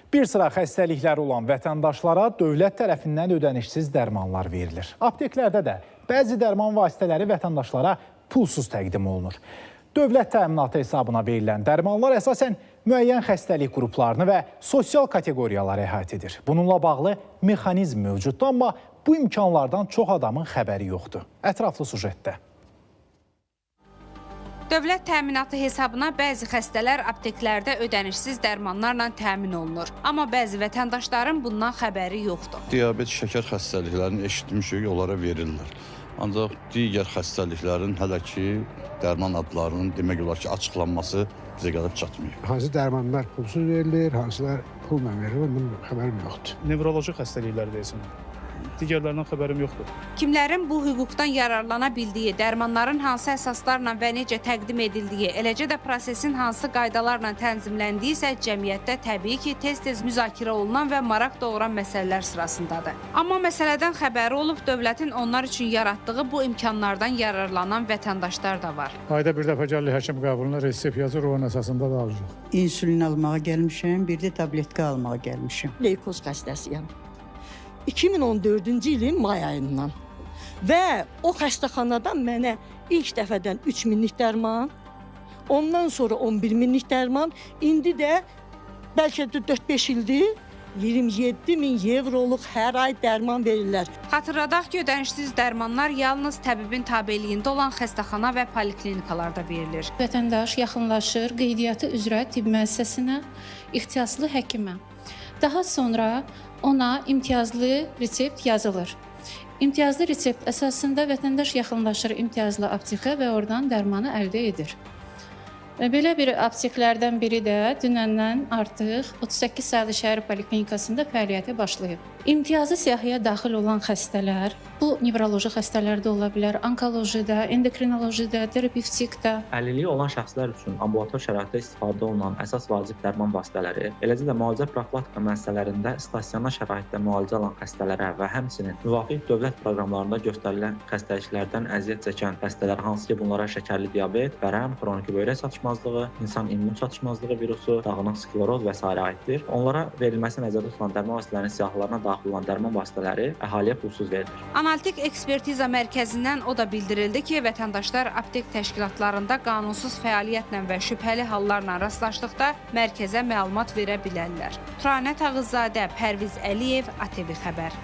Bir sıra xəstəlikləri olan vətəndaşlara dövlət tərəfindən ödənişsiz dərmanlar verilir. Apteklərdə də bəzi dərman vasitələri vətəndaşlara pulsuz təqdim olunur. Dövlət təminatı hesabına verilən dərmanlar əsasən müəyyən xəstəlik qruplarını və sosial kateqoriyaları əhatə edir. Bununla bağlı mexanizm mövcuddur, amma bu imkanlardan çox adamın xəbəri yoxdur. Ətraflı sujetdə. Dövlət təminatı hesabına bəzi xəstələr apteklərdə ödənişsiz dərmanlarla təmin olunur. Amma bəzi vətəndaşların bundan xəbəri yoxdur. Diabet, şəkər xəstəliklərini eşitmişik, onlara verirlər. Ancaq digər xəstəliklərin hələ ki dərman adlarının demək olar ki açıqlanması bizə gəlib çatmıyor. Hansı dərmanlar pulsuz verilir, hansılar pulla verilir, bunun xəbərim yoxdur. Nevroloji xəstəliklər deyəsən. Digərlərindən xəbərim yoxdur. Kimlərin bu hüquqdan yararlana bildiyi, dərmanların hansı əsaslarla və necə təqdim edildiyi, eləcə də prosesin hansı qaydalarla tənzimləndiyi isə cəmiyyətdə təbii ki, tez-tez müzakirə olunan və maraq doğuran məsələlər sırasındadır. Amma məsələdən xəbəri olub, dövlətin onlar üçün yaratdığı bu imkanlardan yararlanan vətəndaşlar da var. Ayda bir dəfə gəlir həkim qəbuluna resept yazır, onun əsasında da alırıq. İnsülin almağa gəlmişəm, bir də tabletka almağa gəlmişəm. Leykoz xəstəsiyəm. 2014-cü ilin may ayından və o xəstəxanadan mənə ilk dəfədən 3000-lik dərman, ondan sonra 11.000-lik dərman, indi də bəlkə də 4-5 ildir 27.000 evroluq hər ay dərman verirlər. Xatırladaq ki, ödənişsiz dərmanlar yalnız təbibin tabeliyində olan xəstəxana və poliklinikalarda verilir. Vətəndaş yaxınlaşır qeydiyyatı üzrə tibb müəssisəsinə, ixtisaslı həkimə. Daha sonra ona imtiyazlı resept yazılır. İmtiyazlı resept əsasında vətəndaş yaxınlaşır imtiyazlı apteka və oradan dərmanı əldə edir. Belə bir apteklərdən biri də dünəndən artıq 38 saylı şəhər poliklinikasında fəaliyyətə başlayıb. İmtiyazlı siyahıya daxil olan xəstələr, bu nevroloji xəstələrdə ola bilər, onkolojida, endokrinolojida, terapevtikdə. Əlilliyi olan şəxslər üçün ambulator şəraitdə istifadə olunan əsas vacib dərman vasitələri, eləcə də müalicə profilaktika müəssisələrində stasionar şəraitdə müalicə alan xəstələrə və həmçinin müvafiq dövlət proqramlarında göstərilən xəstəliklərdən əziyyət çəkən xəstələr, hansı ki bunlara şəkərli diabet, vərəm, xroniki böyrək çatışmazlığı, insan immun çatışmazlığı virusu, dağınıq skleroz və s. aiddir. Onlara verilməsi nəzərdə tutulan dərman vasitələrinin siyahılarına daxil olan dərman vasitələri əhaliyə pulsuz verilir. Analitik ekspertiza mərkəzindən o da bildirildi ki, vətəndaşlar aptek təşkilatlarında qanunsuz fəaliyyətlə və şübhəli hallarla rastlaşdıqda mərkəzə məlumat verə bilərlər. Turanət Ağızzadə, Pərviz Əliyev, ATV Xəbər.